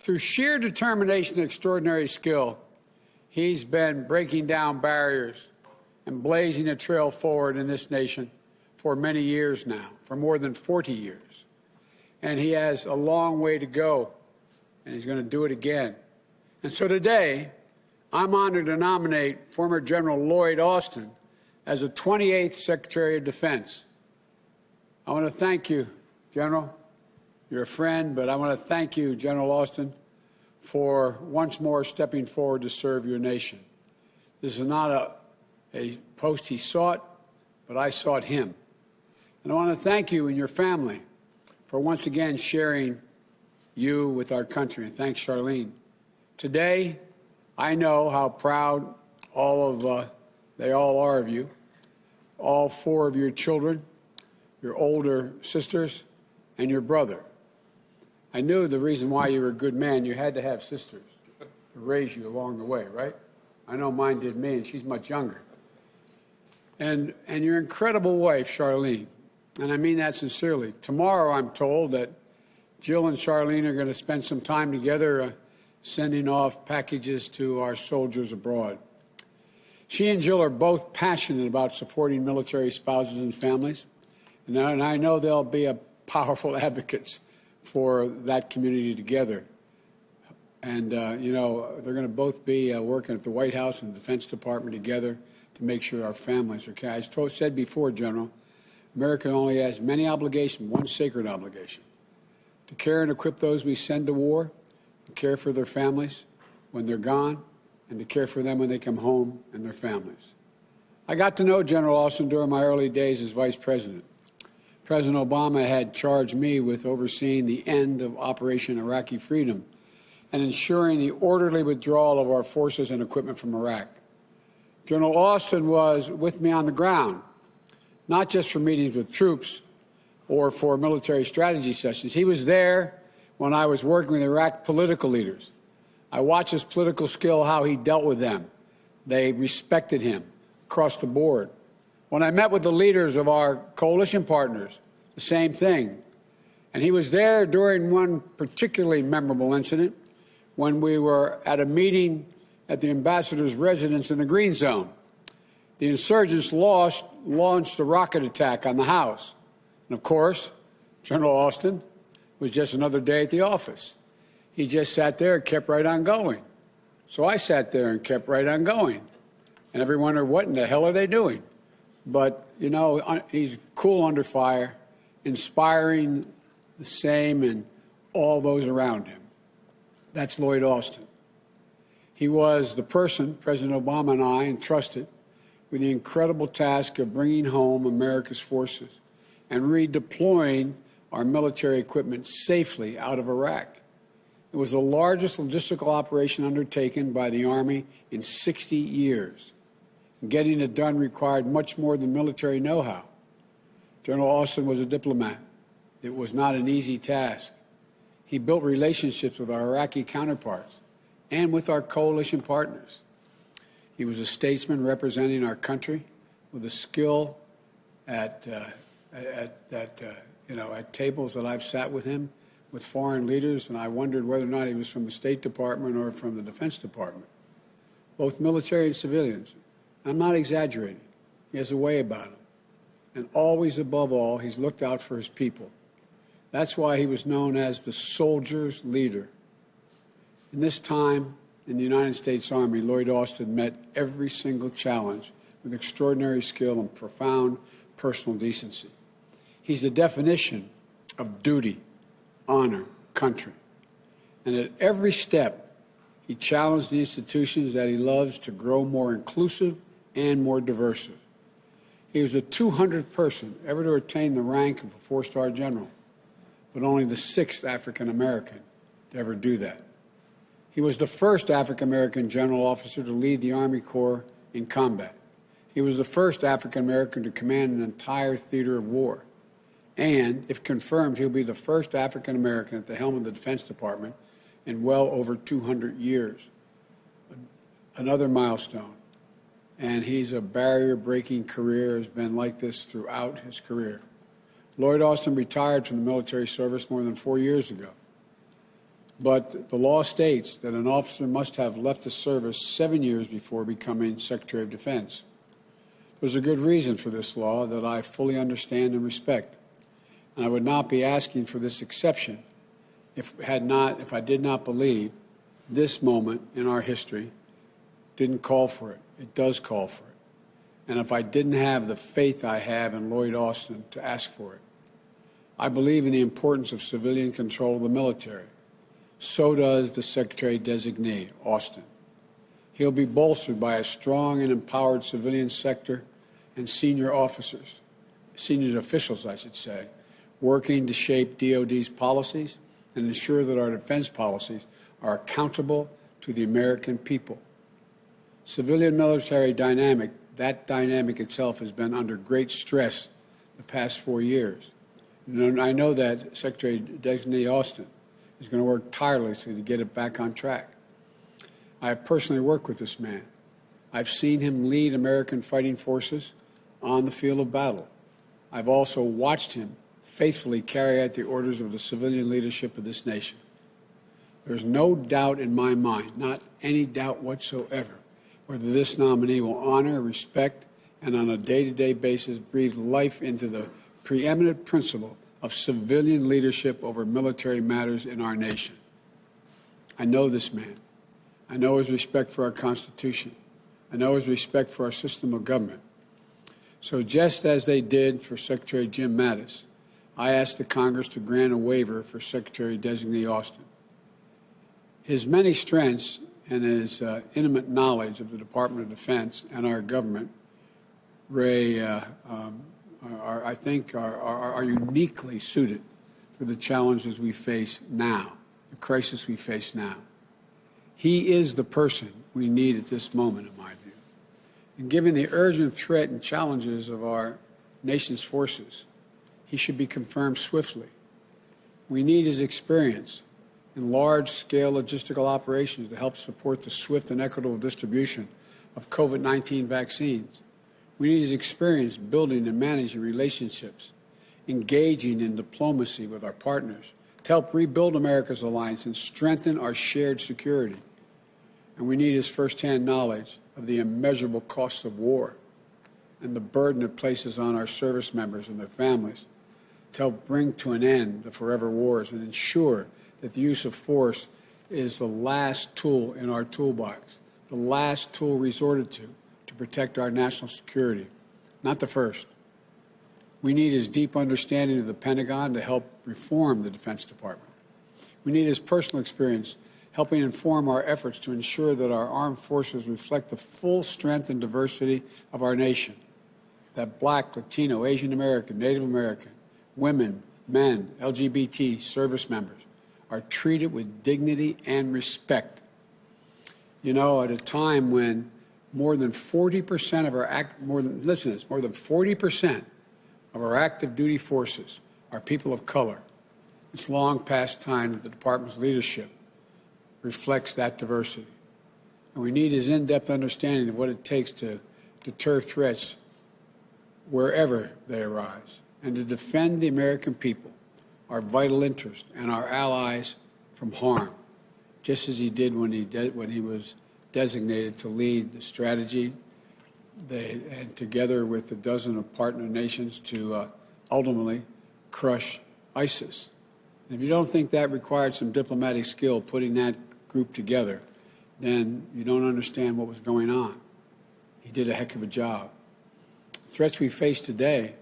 Through sheer determination and extraordinary skill, he's been breaking down barriers and blazing a trail forward in this nation for many years now, for more than 40 years. And he has a long way to go, and he's going to do it again. And so today, I'm honored to nominate former General Lloyd Austin as the 28th Secretary of Defense. I want to thank you, General. You're a friend, but I want to thank you, General Austin, for once more stepping forward to serve your nation. This is not a post he sought, but I sought him. And I want to thank you and your family for once again sharing you with our country. And thanks, Charlene. Today, I know how proud they all are of you, all four of your children, your older sisters, and your brother. I knew the reason why you were a good man, you had to have sisters to raise you along the way, right? I know mine did me, and she's much younger. And your incredible wife, Charlene, and I mean that sincerely. Tomorrow, I'm told that Jill and Charlene are going to spend some time together sending off packages to our soldiers abroad. She and Jill are both passionate about supporting military spouses and families, and I know they'll be powerful advocates for that community together. And, you know, they're going to both be working at the White House and the Defense Department together to make sure our families are cared. As I said before, General, America only has many obligations, one sacred obligation, to care and equip those we send to war, to care for their families when they're gone, and to care for them when they come home and their families. I got to know General Austin during my early days as Vice President. President Obama had charged me with overseeing the end of Operation Iraqi Freedom and ensuring the orderly withdrawal of our forces and equipment from Iraq. General Austin was with me on the ground, not just for meetings with troops or for military strategy sessions. He was there when I was working with Iraq political leaders. I watched his political skill, how he dealt with them. They respected him across the board. When I met with the leaders of our coalition partners, the same thing. And he was there during one particularly memorable incident when we were at a meeting at the ambassador's residence in the Green Zone. The insurgents launched a rocket attack on the house. And of course, General Austin was just another day at the office. He just sat there and kept right on going. So I sat there and kept right on going. And everyone wondered, what in the hell are they doing? But, you know, he's cool under fire, inspiring the same and all those around him. That's Lloyd Austin. He was the person President Obama and I entrusted with the incredible task of bringing home America's forces and redeploying our military equipment safely out of Iraq. It was the largest logistical operation undertaken by the Army in 60 years. Getting it done required much more than military know-how. General Austin was a diplomat. It was not an easy task. He built relationships with our Iraqi counterparts and with our coalition partners. He was a statesman representing our country with a skill at tables that I've sat with him with foreign leaders, and I wondered whether or not he was from the State Department or from the Defense Department, both military and civilians. I'm not exaggerating. He has a way about him. And always, above all, he's looked out for his people. That's why he was known as the soldier's leader. In this time in the United States Army, Lloyd Austin met every single challenge with extraordinary skill and profound personal decency. He's the definition of duty, honor, country. And at every step, he challenged the institutions that he loves to grow more inclusive and more diverse. He was the 200th person ever to attain the rank of a four-star general, but only the 6th African-American to ever do that. He was the first African-American general officer to lead the Army Corps in combat. He was the first African-American to command an entire theater of war. And, if confirmed, he'll be the first African-American at the helm of the Defense Department in well over 200 years. Another milestone. And he's a barrier-breaking career, has been like this throughout his career. Lloyd Austin retired from the military service more than 4 years ago. But the law states that an officer must have left the service 7 years before becoming Secretary of Defense. There's a good reason for this law that I fully understand and respect. And I would not be asking for this exception if I did not believe this moment in our history didn't call for it. It does call for it. And if I didn't have the faith I have in Lloyd Austin to ask for it. I believe in the importance of civilian control of the military. So does the Secretary-designee, Austin. He'll be bolstered by a strong and empowered civilian sector and senior officers, senior officials, I should say, working to shape DOD's policies and ensure that our defense policies are accountable to the American people. Civilian-military dynamic, that dynamic itself has been under great stress the past 4 years. And I know that Secretary-designee Austin is going to work tirelessly to get it back on track. I have personally worked with this man. I've seen him lead American fighting forces on the field of battle. I've also watched him faithfully carry out the orders of the civilian leadership of this nation. There's no doubt in my mind, not any doubt whatsoever, whether this nominee will honor, respect, and on a day-to-day basis breathe life into the preeminent principle of civilian leadership over military matters in our nation. I know this man. I know his respect for our Constitution. I know his respect for our system of government. So just as they did for Secretary Jim Mattis, I asked the Congress to grant a waiver for Secretary-designee Austin. His many strengths and his intimate knowledge of the Department of Defense and our government, Ray, I think are uniquely suited for the challenges we face now, the crisis we face now. He is the person we need at this moment, in my view. And given the urgent threat and challenges of our nation's forces, he should be confirmed swiftly. We need his experience in large-scale logistical operations to help support the swift and equitable distribution of COVID-19 vaccines. We need his experience building and managing relationships, engaging in diplomacy with our partners to help rebuild America's alliance and strengthen our shared security. And we need his firsthand knowledge of the immeasurable costs of war and the burden it places on our service members and their families to help bring to an end the forever wars and ensure that the use of force is the last tool in our toolbox, the last tool resorted to protect our national security, not the first. We need his deep understanding of the Pentagon to help reform the Defense Department. We need his personal experience helping inform our efforts to ensure that our armed forces reflect the full strength and diversity of our nation, that Black, Latino, Asian American, Native American, women, men, LGBT service members are treated with dignity and respect. You know, at a time when more than 40% of our more than 40% of our active duty forces are people of color. It's long past time that the department's leadership reflects that diversity. And we need his in-depth understanding of what it takes to deter threats wherever they arise and to defend the American people, our vital interest, and our allies from harm, just as he did when he was designated to lead the strategy and together with a dozen of partner nations to ultimately crush ISIS. And if you don't think that required some diplomatic skill putting that group together, then you don't understand what was going on. He did a heck of a job. Threats we face today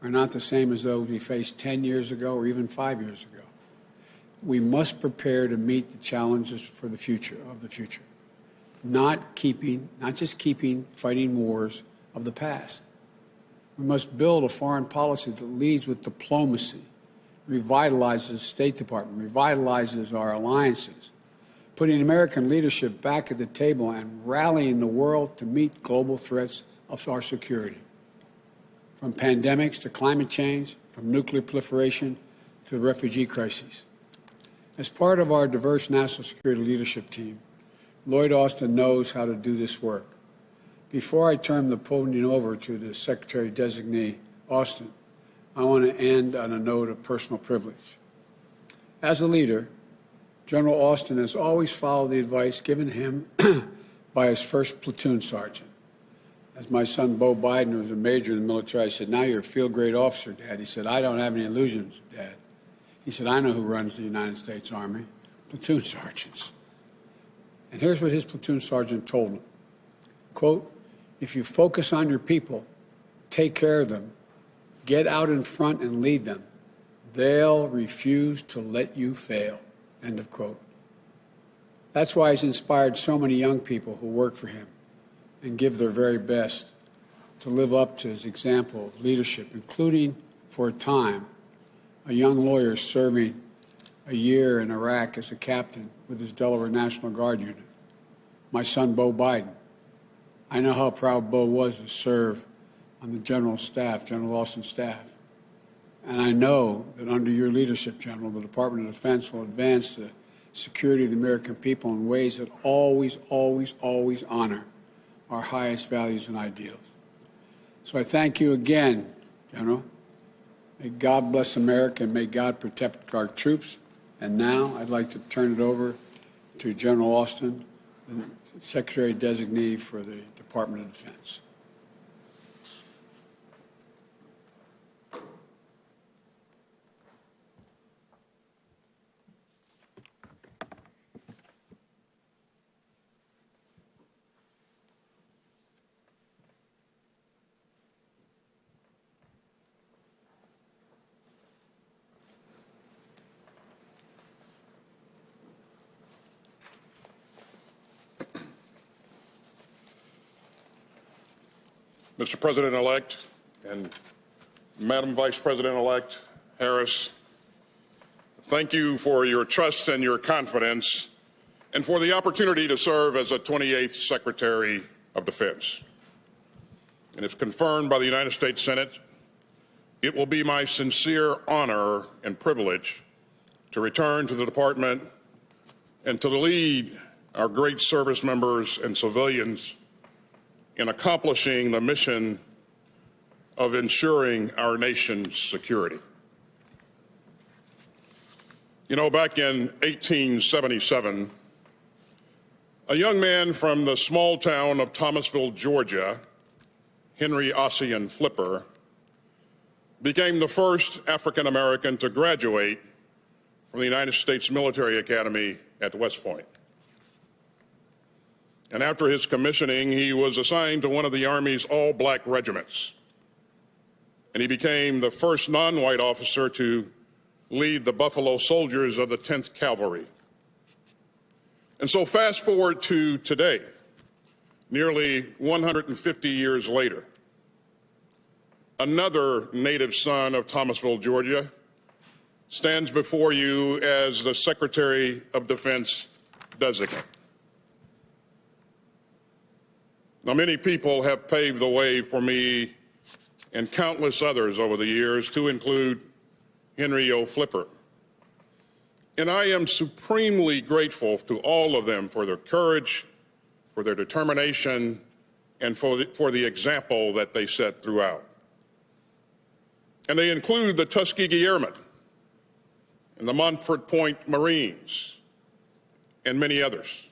are not the same as those we faced 10 years ago or even 5 years ago. We must prepare to meet the challenges for the future of the future. Not just keeping fighting wars of the past. We must build a foreign policy that leads with diplomacy, revitalizes the State Department, revitalizes our alliances, putting American leadership back at the table and rallying the world to meet global threats of our security. From pandemics to climate change, from nuclear proliferation to the refugee crises. As part of our diverse national security leadership team, Lloyd Austin knows how to do this work. Before I turn the podium over to the Secretary-designee Austin, I want to end on a note of personal privilege. As a leader, General Austin has always followed the advice given him by his first platoon sergeant. As my son, Bo Biden, was a major in the military, I said, now you're a field-grade officer, Dad. He said, I don't have any illusions, Dad. He said, I know who runs the United States Army, platoon sergeants. And here's what his platoon sergeant told him. Quote, if you focus on your people, take care of them, get out in front and lead them, they'll refuse to let you fail. End of quote. That's why he's inspired so many young people who work for him and give their very best to live up to his example of leadership, including, for a time, a young lawyer serving a year in Iraq as a captain with his Delaware National Guard unit, my son, Bo Biden. I know how proud Bo was to serve on the General Austin staff. And I know that under your leadership, General, the Department of Defense will advance the security of the American people in ways that always, always, always honor our highest values and ideals. So I thank you again, General. May God bless America and may God protect our troops. And now I'd like to turn it over to General Austin, the Secretary Designee for the Department of Defense. Mr. President-elect and Madam Vice President-elect Harris, thank you for your trust and your confidence and for the opportunity to serve as a 28th Secretary of Defense. And if confirmed by the United States Senate, it will be my sincere honor and privilege to return to the Department and to lead our great service members and civilians in accomplishing the mission of ensuring our nation's security. You know, back in 1877, a young man from the small town of Thomasville, Georgia, Henry Ossian Flipper, became the first African American to graduate from the United States Military Academy at West Point. And after his commissioning, he was assigned to one of the Army's all-black regiments. And he became the first non-white officer to lead the Buffalo Soldiers of the 10th Cavalry. And so fast forward to today, nearly 150 years later, another native son of Thomasville, Georgia, stands before you as the Secretary of Defense designate. Now, many people have paved the way for me and countless others over the years, to include Henry O. Flipper. And I am supremely grateful to all of them for their courage, for their determination, and for the example that they set throughout. And they include the Tuskegee Airmen and the Montford Point Marines and many others.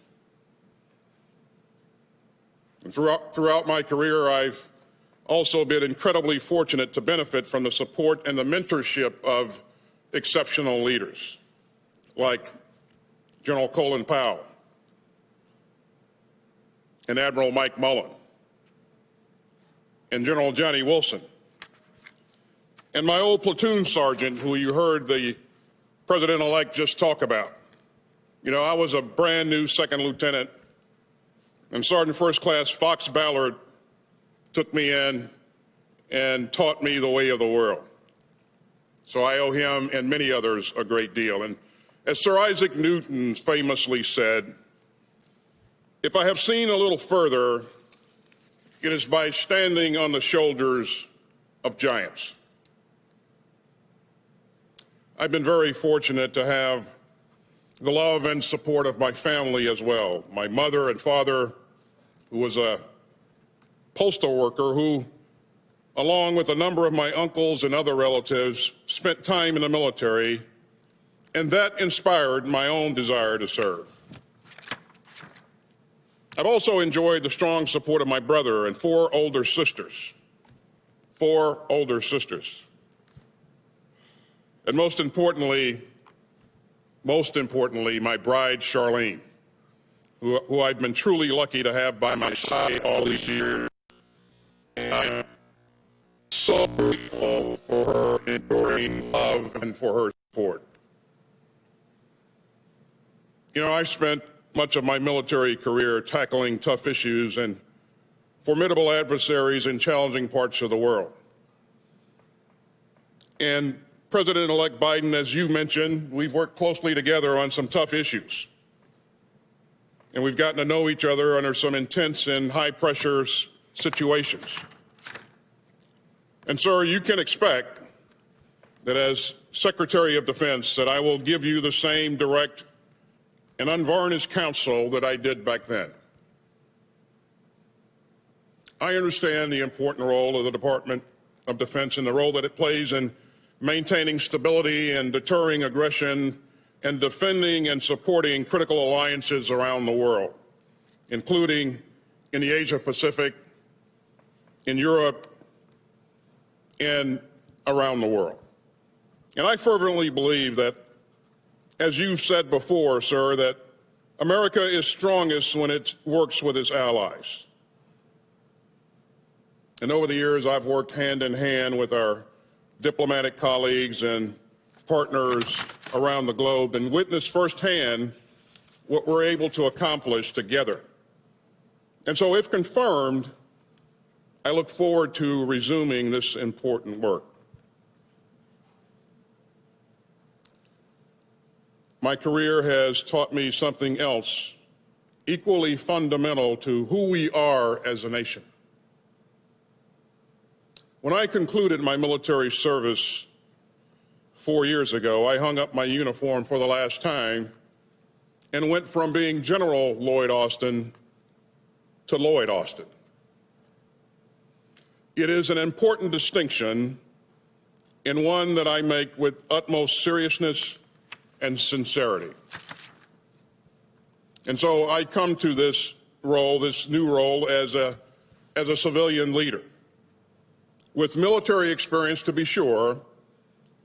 And throughout my career, I've also been incredibly fortunate to benefit from the support and the mentorship of exceptional leaders like General Colin Powell and Admiral Mike Mullen and General Johnny Wilson and my old platoon sergeant, who you heard the President-elect just talk about. You know, I was a brand new second lieutenant, and Sergeant First Class Fox Ballard took me in and taught me the way of the world. So I owe him and many others a great deal. And as Sir Isaac Newton famously said, if I have seen a little further, it is by standing on the shoulders of giants. I've been very fortunate to have the love and support of my family as well. My mother and father, who was a postal worker, who, along with a number of my uncles and other relatives, spent time in the military and that inspired my own desire to serve. I've also enjoyed the strong support of my brother and four older sisters. And most importantly, my bride, Charlene, who I've been truly lucky to have by my side all these years. And I'm so grateful for her enduring love and for her support. You know, I spent much of my military career tackling tough issues and formidable adversaries in challenging parts of the world. And President-elect Biden, as you've mentioned, we've worked closely together on some tough issues. And we've gotten to know each other under some intense and high-pressure situations. And, sir, you can expect that as Secretary of Defense that I will give you the same direct and unvarnished counsel that I did back then. I understand the important role of the Department of Defense and the role that it plays in maintaining stability and deterring aggression and defending and supporting critical alliances around the world, including in the Asia-Pacific, in Europe, and around the world. And I fervently believe that, as you've said before, sir, that America is strongest when it works with its allies. And over the years, I've worked hand in hand with our diplomatic colleagues and partners around the globe and witnessed firsthand what we're able to accomplish together. And so, if confirmed, I look forward to resuming this important work. My career has taught me something else equally fundamental to who we are as a nation. When I concluded my military service 4 years ago, I hung up my uniform for the last time and went from being General Lloyd Austin to Lloyd Austin. It is an important distinction and one that I make with utmost seriousness and sincerity. And so I come to this role, this new role, as a civilian leader, with military experience to be sure,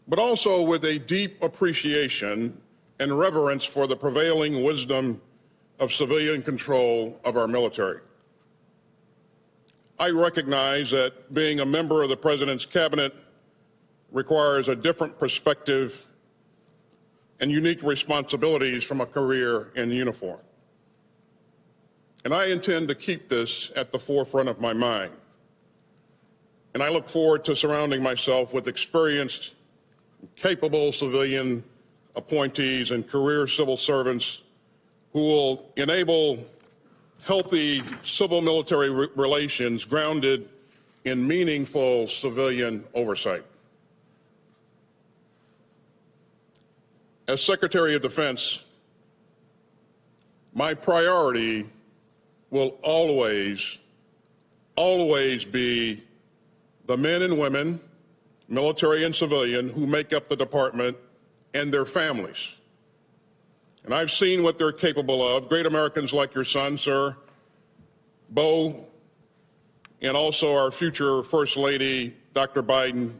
but also with a deep appreciation and reverence for the prevailing wisdom of civilian control of our military. I recognize that being a member of the President's cabinet requires a different perspective and unique responsibilities from a career in uniform. And I intend to keep this at the forefront of my mind. And I look forward to surrounding myself with experienced, capable civilian appointees and career civil servants who will enable healthy civil-military relations grounded in meaningful civilian oversight. As Secretary of Defense, my priority will always be the men and women, military and civilian, who make up the department and their families. And I've seen what they're capable of. Great Americans like your son, sir, Bo, and also our future First Lady, Dr. Biden,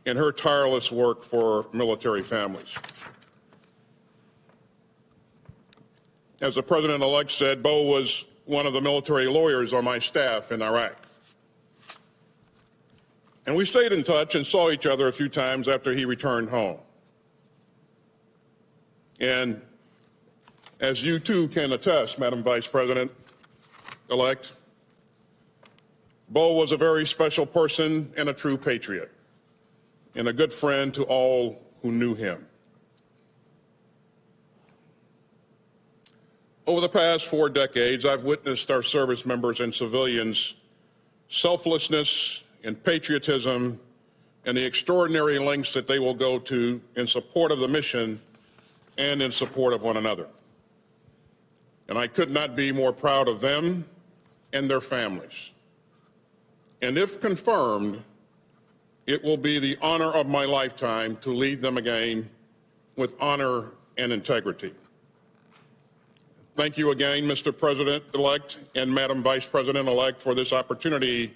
and her tireless work for military families. As the President-elect said, Bo was one of the military lawyers on my staff in Iraq. And we stayed in touch and saw each other a few times after he returned home. And as you too can attest, Madam Vice President-elect, Bo was a very special person and a true patriot, and a good friend to all who knew him. Over the past 4 decades, I've witnessed our service members and civilians' selflessness and patriotism and the extraordinary lengths that they will go to in support of the mission and in support of one another. And I could not be more proud of them and their families. And if confirmed, it will be the honor of my lifetime to lead them again with honor and integrity. Thank you again, Mr. President-elect and Madam Vice President-elect, for this opportunity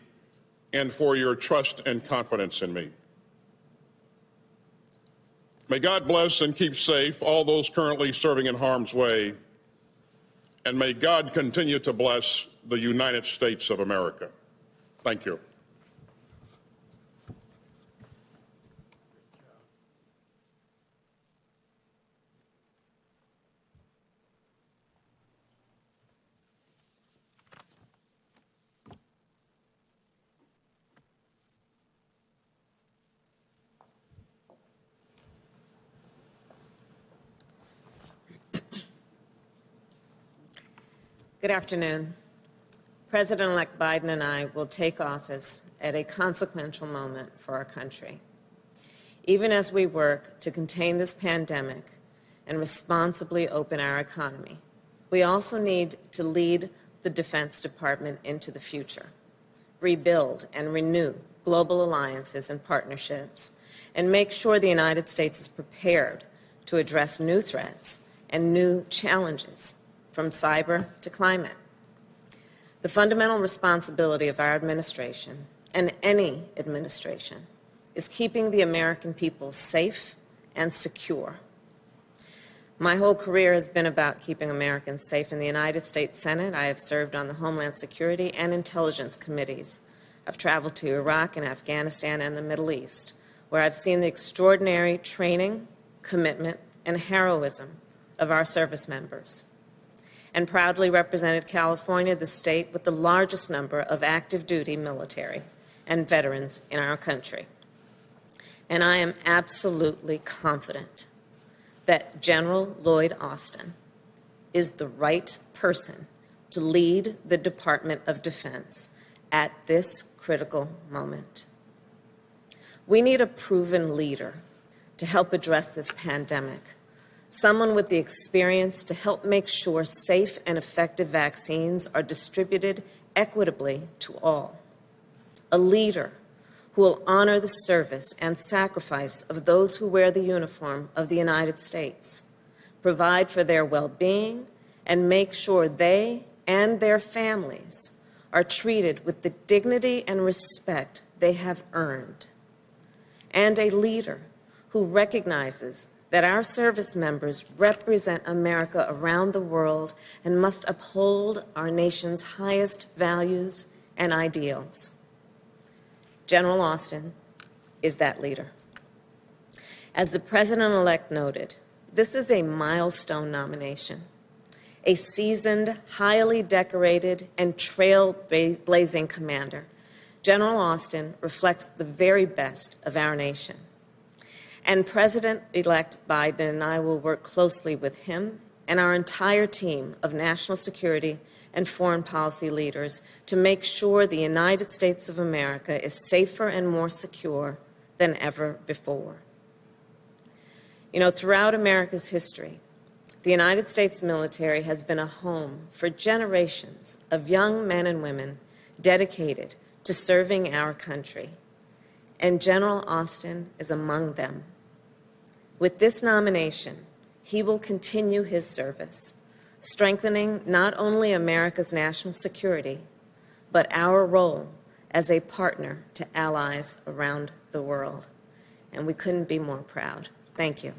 and for your trust and confidence in me. May God bless and keep safe all those currently serving in harm's way, and may God continue to bless the United States of America. Thank you. Good afternoon. President-elect Biden and I will take office at a consequential moment for our country. Even as we work to contain this pandemic and responsibly open our economy, we also need to lead the Defense Department into the future, rebuild and renew global alliances and partnerships, and make sure the United States is prepared to address new threats and new challenges, from cyber to climate. The fundamental responsibility of our administration, and any administration, is keeping the American people safe and secure. My whole career has been about keeping Americans safe. In the United States Senate, I have served on the Homeland Security and Intelligence Committees. I've traveled to Iraq and Afghanistan and the Middle East, where I've seen the extraordinary training, commitment, and heroism of our service members, and proudly represented California, the state with the largest number of active duty military and veterans in our country. And I am absolutely confident that General Lloyd Austin is the right person to lead the Department of Defense at this critical moment. We need a proven leader to help address this pandemic, someone with the experience to help make sure safe and effective vaccines are distributed equitably to all. A leader who will honor the service and sacrifice of those who wear the uniform of the United States, provide for their well-being, and make sure they and their families are treated with the dignity and respect they have earned. And a leader who recognizes that our service members represent America around the world and must uphold our nation's highest values and ideals. General Austin is that leader. As the President-elect noted, this is a milestone nomination. A seasoned, highly decorated, and trailblazing commander, General Austin reflects the very best of our nation. And President-elect Biden and I will work closely with him and our entire team of national security and foreign policy leaders to make sure the United States of America is safer and more secure than ever before. You know, throughout America's history, the United States military has been a home for generations of young men and women dedicated to serving our country, and General Austin is among them. With this nomination, he will continue his service, strengthening not only America's national security, but our role as a partner to allies around the world. And we couldn't be more proud. Thank you.